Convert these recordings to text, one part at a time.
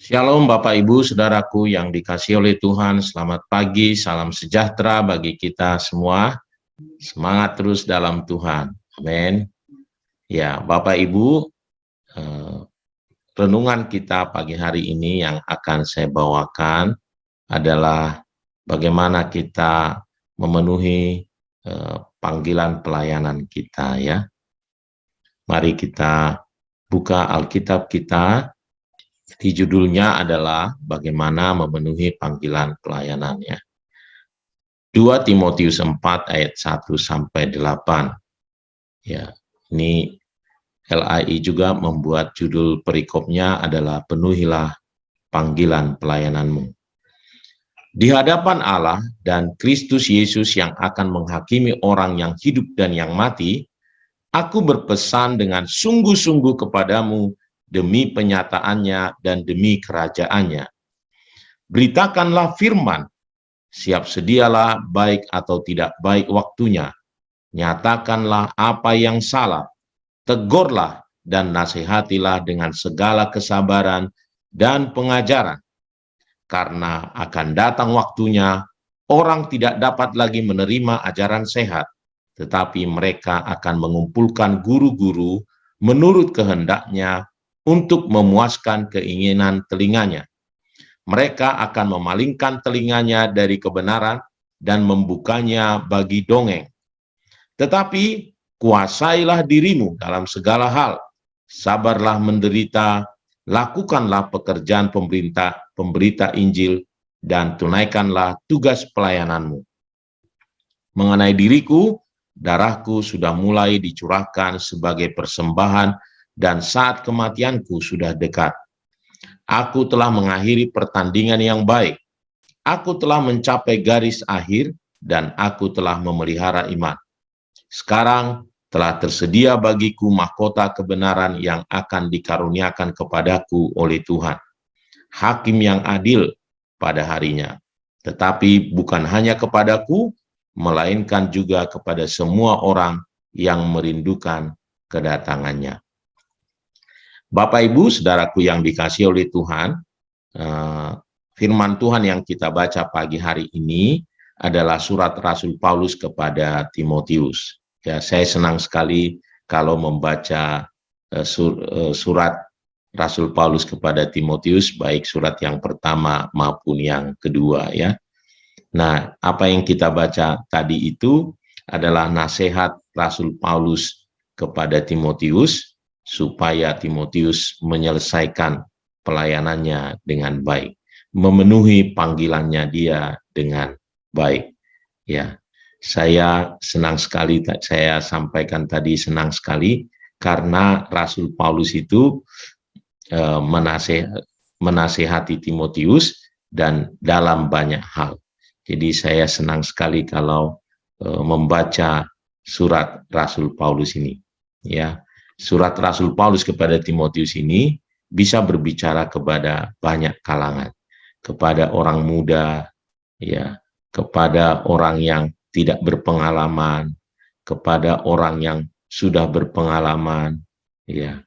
Shalom Bapak Ibu Saudaraku yang dikasihi oleh Tuhan, selamat pagi, salam sejahtera bagi kita semua. Semangat terus dalam Tuhan. Amin. Ya, Bapak Ibu, renungan kita pagi hari ini yang akan saya bawakan adalah bagaimana kita memenuhi panggilan pelayanan kita ya. Mari kita buka Alkitab kita. Di judulnya adalah bagaimana memenuhi panggilan pelayanannya. 2 Timotius 4 ayat 1 sampai 8. Ya, ini LAI juga membuat judul perikopnya adalah penuhilah panggilan pelayananmu. Di hadapan Allah dan Kristus Yesus yang akan menghakimi orang yang hidup dan yang mati, aku berpesan dengan sungguh-sungguh kepadamu demi penyataannya dan demi kerajaannya. Beritakanlah firman, siap sedialah baik atau tidak baik waktunya. Nyatakanlah apa yang salah, tegurlah dan nasihatilah dengan segala kesabaran dan pengajaran. Karena akan datang waktunya, orang tidak dapat lagi menerima ajaran sehat, tetapi mereka akan mengumpulkan guru-guru menurut kehendaknya untuk memuaskan keinginan telinganya. Mereka akan memalingkan telinganya dari kebenaran dan membukanya bagi dongeng. Tetapi kuasailah dirimu dalam segala hal, sabarlah menderita, lakukanlah pekerjaan pemberita Injil, dan tunaikanlah tugas pelayananmu. Mengenai diriku, darahku sudah mulai dicurahkan sebagai persembahan dan saat kematianku sudah dekat. Aku telah mengakhiri pertandingan yang baik. Aku telah mencapai garis akhir dan aku telah memelihara iman. Sekarang telah tersedia bagiku mahkota kebenaran yang akan dikaruniakan kepadaku oleh Tuhan, Hakim yang adil pada harinya. Tetapi bukan hanya kepadaku, melainkan juga kepada semua orang yang merindukan kedatangannya. Bapak Ibu, saudaraku yang dikasihi oleh Tuhan, firman Tuhan yang kita baca pagi hari ini adalah surat Rasul Paulus kepada Timotius. Ya, saya senang sekali kalau membaca surat Rasul Paulus kepada Timotius, baik surat yang pertama maupun yang kedua ya. Nah, apa yang kita baca tadi itu adalah nasihat Rasul Paulus kepada Timotius supaya Timotius menyelesaikan pelayanannya dengan baik, memenuhi panggilannya dia dengan baik. Ya, saya senang sekali, saya sampaikan tadi senang sekali karena Rasul Paulus itu menasehati Timotius dan dalam banyak hal. Jadi saya senang sekali kalau membaca surat Rasul Paulus ini. Ya, surat Rasul Paulus kepada Timotius ini bisa berbicara kepada banyak kalangan, kepada orang muda, ya, kepada orang yang tidak berpengalaman, kepada orang yang sudah berpengalaman, ya.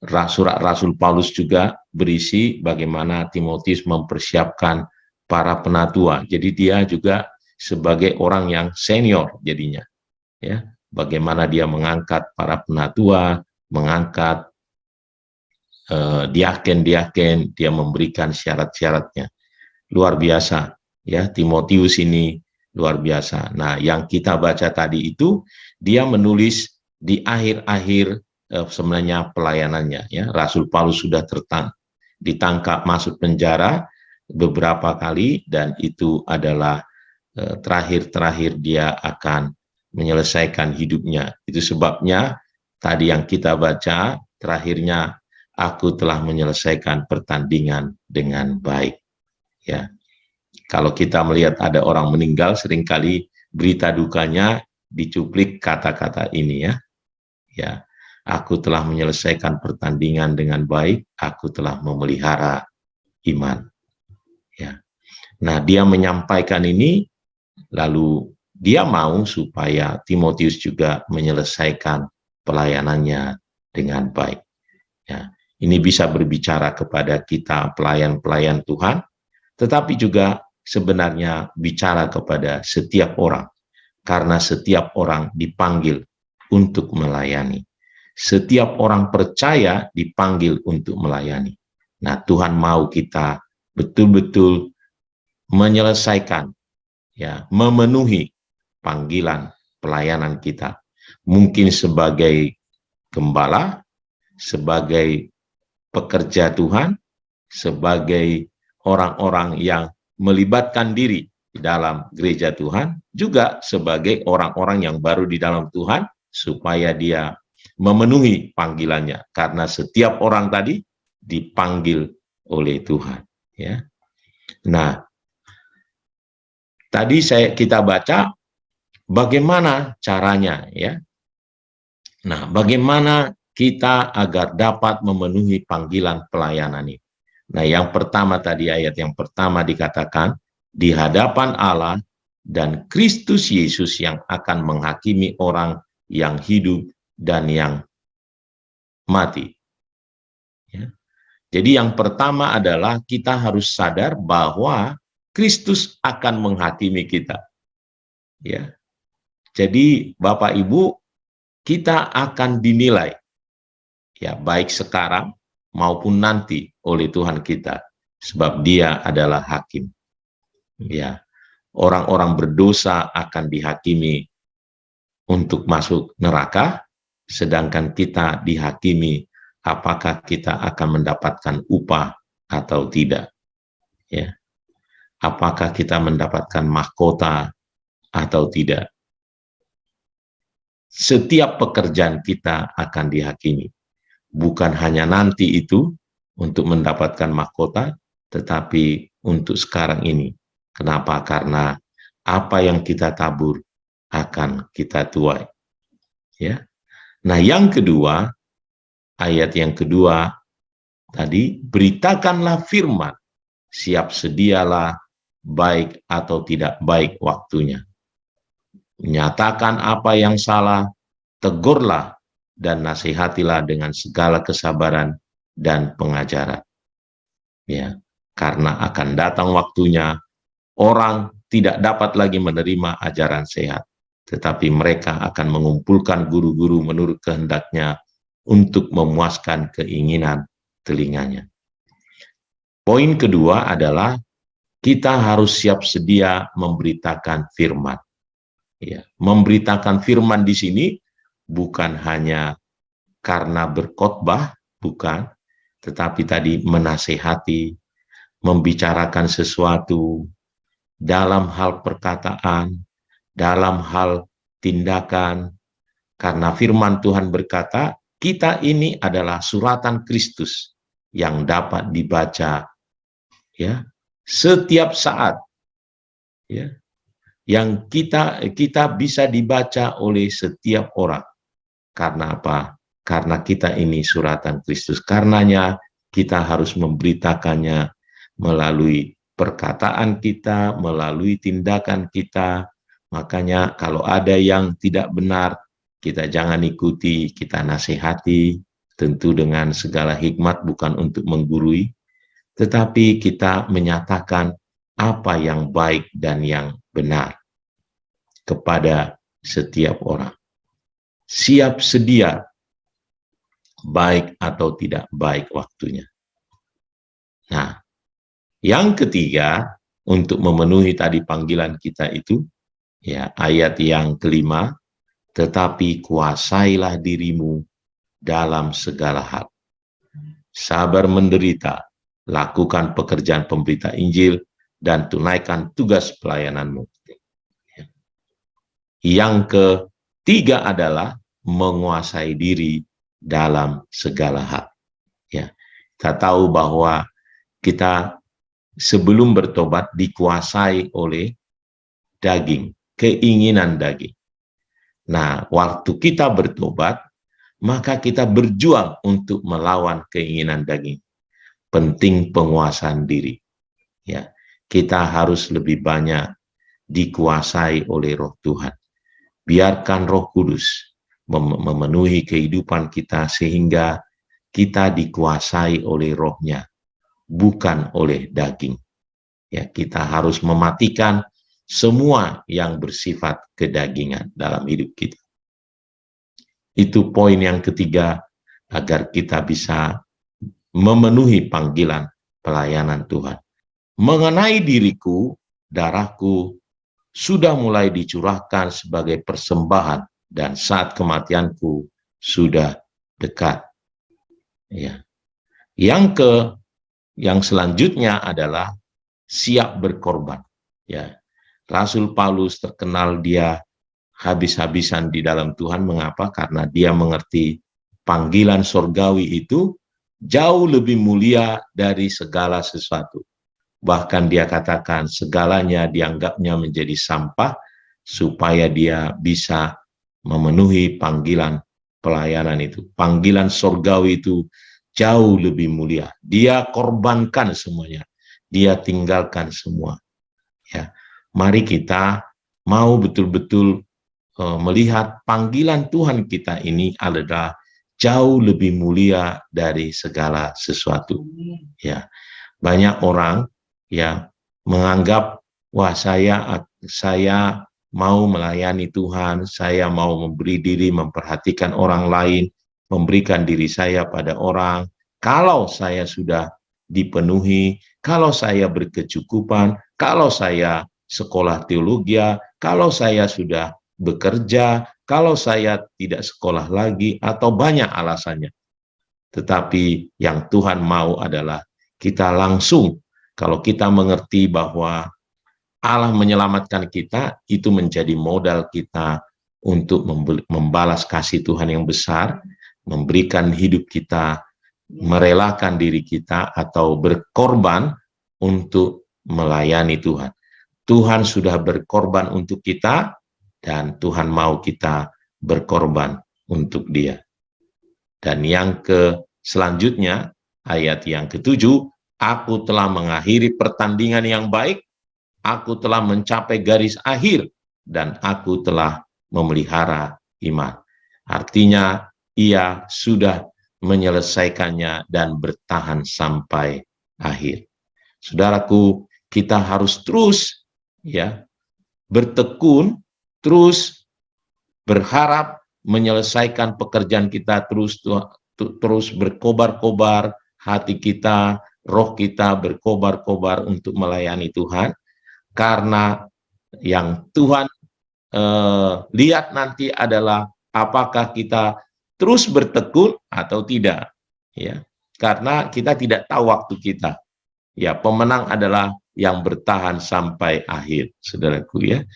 Surat Rasul Paulus juga berisi bagaimana Timotius mempersiapkan para penatua. Jadi dia juga sebagai orang yang senior jadinya, ya. Bagaimana dia mengangkat para penatua, mengangkat diaken-diaken, dia memberikan syarat-syaratnya. Luar biasa, ya, Timotius ini luar biasa. Nah, yang kita baca tadi itu, dia menulis di akhir-akhir sebenarnya pelayanannya. Ya, Rasul Paulus sudah ditangkap masuk penjara beberapa kali, dan itu adalah terakhir-terakhir dia akan menyelesaikan hidupnya. Itu sebabnya tadi yang kita baca, terakhirnya, aku telah menyelesaikan pertandingan dengan baik. Ya, kalau kita melihat ada orang meninggal, seringkali berita dukanya dicuplik kata-kata ini ya. Ya, aku telah menyelesaikan pertandingan dengan baik, aku telah memelihara iman. Ya. Nah, dia menyampaikan ini, lalu dia mau supaya Timotius juga menyelesaikan pelayanannya dengan baik. Ya. Ini bisa berbicara kepada kita pelayan-pelayan Tuhan, tetapi juga sebenarnya bicara kepada setiap orang, karena setiap orang dipanggil untuk melayani. Setiap orang percaya dipanggil untuk melayani. Nah, Tuhan mau kita betul-betul menyelesaikan, ya, memenuhi panggilan pelayanan kita. Mungkin sebagai gembala, sebagai pekerja Tuhan, sebagai orang-orang yang melibatkan diri di dalam gereja Tuhan, juga sebagai orang-orang yang baru di dalam Tuhan, supaya dia memenuhi panggilannya, karena setiap orang tadi dipanggil oleh Tuhan. Ya. Nah, tadi kita baca bagaimana caranya, ya. Nah, bagaimana kita agar dapat memenuhi panggilan pelayanan ini? Nah, yang pertama tadi, ayat yang pertama dikatakan, di hadapan Allah dan Kristus Yesus yang akan menghakimi orang yang hidup dan yang mati. Ya. Jadi yang pertama adalah kita harus sadar bahwa Kristus akan menghakimi kita. Ya. Jadi Bapak Ibu, kita akan dinilai, ya, baik sekarang maupun nanti oleh Tuhan kita, sebab Dia adalah hakim. Ya, orang-orang berdosa akan dihakimi untuk masuk neraka, sedangkan kita dihakimi apakah kita akan mendapatkan upah atau tidak. Ya, apakah kita mendapatkan mahkota atau tidak. Setiap pekerjaan kita akan dihakimi. Bukan hanya nanti itu untuk mendapatkan mahkota, tetapi untuk sekarang ini. Kenapa? Karena apa yang kita tabur akan kita tuai. Ya. Nah, yang kedua, ayat yang kedua tadi, beritakanlah firman, siap sedialah baik atau tidak baik waktunya. Nyatakan apa yang salah, tegurlah dan nasihatilah dengan segala kesabaran dan pengajaran. Ya, karena akan datang waktunya orang tidak dapat lagi menerima ajaran sehat, tetapi mereka akan mengumpulkan guru-guru menurut kehendaknya untuk memuaskan keinginan telinganya. Poin kedua adalah kita harus siap sedia memberitakan firman. Ya, memberitakan firman di sini bukan hanya karena berkhotbah, bukan, tetapi tadi menasehati, membicarakan sesuatu dalam hal perkataan, dalam hal tindakan, karena firman Tuhan berkata, kita ini adalah suratan Kristus yang dapat dibaca, ya, setiap saat, ya, yang kita bisa dibaca oleh setiap orang. Karena apa? Karena kita ini suratan Kristus. Karenanya kita harus memberitakannya melalui perkataan kita, melalui tindakan kita. Makanya kalau ada yang tidak benar, kita jangan ikuti, kita nasihati, tentu dengan segala hikmat, bukan untuk menggurui, tetapi kita menyatakan apa yang baik dan yang benar kepada setiap orang. Siap sedia, baik atau tidak baik waktunya. Nah, yang ketiga, untuk memenuhi tadi panggilan kita itu, ya, ayat yang kelima, tetapi kuasailah dirimu dalam segala hal. Sabar menderita, lakukan pekerjaan pemberita Injil, dan tunaikan tugas pelayananmu. Yang ketiga adalah menguasai diri dalam segala hal. Ya, kita tahu bahwa kita sebelum bertobat dikuasai oleh daging, keinginan daging. Nah, waktu kita bertobat, maka kita berjuang untuk melawan keinginan daging. Penting penguasaan diri. Ya, kita harus lebih banyak dikuasai oleh Roh Tuhan. Biarkan Roh Kudus memenuhi kehidupan kita sehingga kita dikuasai oleh rohnya, bukan oleh daging. Ya, kita harus mematikan semua yang bersifat kedagingan dalam hidup kita. Itu poin yang ketiga, agar kita bisa memenuhi panggilan pelayanan Tuhan. Mengenai diriku, darahku sudah mulai dicurahkan sebagai persembahan dan saat kematianku sudah dekat. Ya. Yang selanjutnya adalah siap berkorban. Ya. Rasul Paulus terkenal dia habis-habisan di dalam Tuhan. Mengapa? Karena dia mengerti panggilan surgawi itu jauh lebih mulia dari segala sesuatu. Bahkan dia katakan segalanya dianggapnya menjadi sampah supaya dia bisa memenuhi panggilan pelayanan itu. Panggilan surgawi itu jauh lebih mulia. Dia korbankan semuanya. Dia tinggalkan semua. Ya, mari kita mau betul-betul melihat panggilan Tuhan kita ini adalah jauh lebih mulia dari segala sesuatu. Ya, banyak orang ya menganggap, wah saya mau melayani Tuhan, saya mau memberi diri, memperhatikan orang lain, memberikan diri saya pada orang. Kalau saya sudah dipenuhi, kalau saya berkecukupan, kalau saya sekolah teologi, kalau saya sudah bekerja, kalau saya tidak sekolah lagi, atau banyak alasannya. Tetapi yang Tuhan mau adalah kita langsung, kalau kita mengerti bahwa Allah menyelamatkan kita, itu menjadi modal kita untuk membalas kasih Tuhan yang besar, memberikan hidup kita, merelakan diri kita, atau berkorban untuk melayani Tuhan. Tuhan sudah berkorban untuk kita, dan Tuhan mau kita berkorban untuk Dia. Dan yang selanjutnya, ayat yang ketujuh, aku telah mengakhiri pertandingan yang baik, aku telah mencapai garis akhir, dan aku telah memelihara iman. Artinya, ia sudah menyelesaikannya dan bertahan sampai akhir. Saudaraku, kita harus terus ya bertekun, terus berharap menyelesaikan pekerjaan kita, terus berkobar-kobar hati kita, roh kita berkobar-kobar untuk melayani Tuhan, karena yang Tuhan lihat nanti adalah apakah kita terus bertekun atau tidak, ya, karena kita tidak tahu waktu kita. Ya, pemenang adalah yang bertahan sampai akhir, saudaraku ya.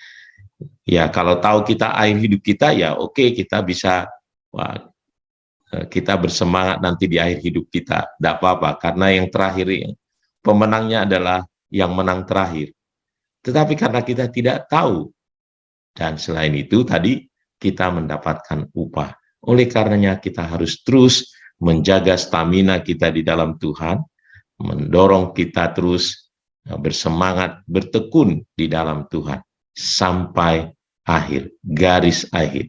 Ya, kalau tahu kita akhir hidup kita, ya oke, kita bisa, wah, kita bersemangat nanti di akhir hidup kita, tidak apa-apa, karena yang terakhir, pemenangnya adalah yang menang terakhir. Tetapi karena kita tidak tahu, dan selain itu tadi kita mendapatkan upah. Oleh karenanya kita harus terus menjaga stamina kita di dalam Tuhan, mendorong kita terus bersemangat, bertekun di dalam Tuhan sampai akhir, garis akhir,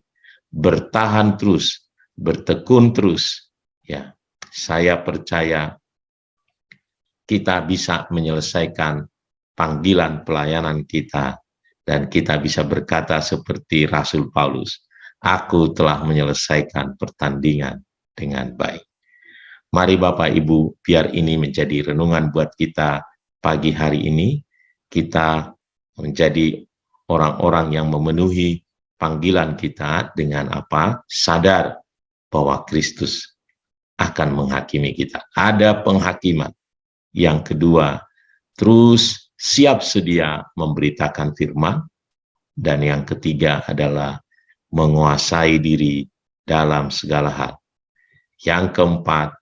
bertahan terus, bertekun terus. Ya, saya percaya kita bisa menyelesaikan panggilan pelayanan kita, dan kita bisa berkata seperti Rasul Paulus, aku telah menyelesaikan pertandingan dengan baik. Mari Bapak Ibu, biar ini menjadi renungan buat kita pagi hari ini. Kita menjadi orang-orang yang memenuhi panggilan kita dengan apa? Sadar bahwa Kristus akan menghakimi kita. Ada penghakiman. Yang kedua, terus siap sedia memberitakan firman. Dan yang ketiga adalah menguasai diri dalam segala hal. Yang keempat,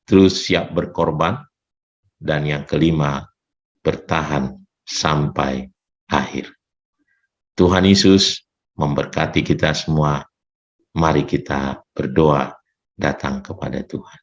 terus siap berkorban, dan yang kelima, bertahan sampai akhir. Tuhan Yesus memberkati kita semua. Mari kita berdoa datang kepada Tuhan.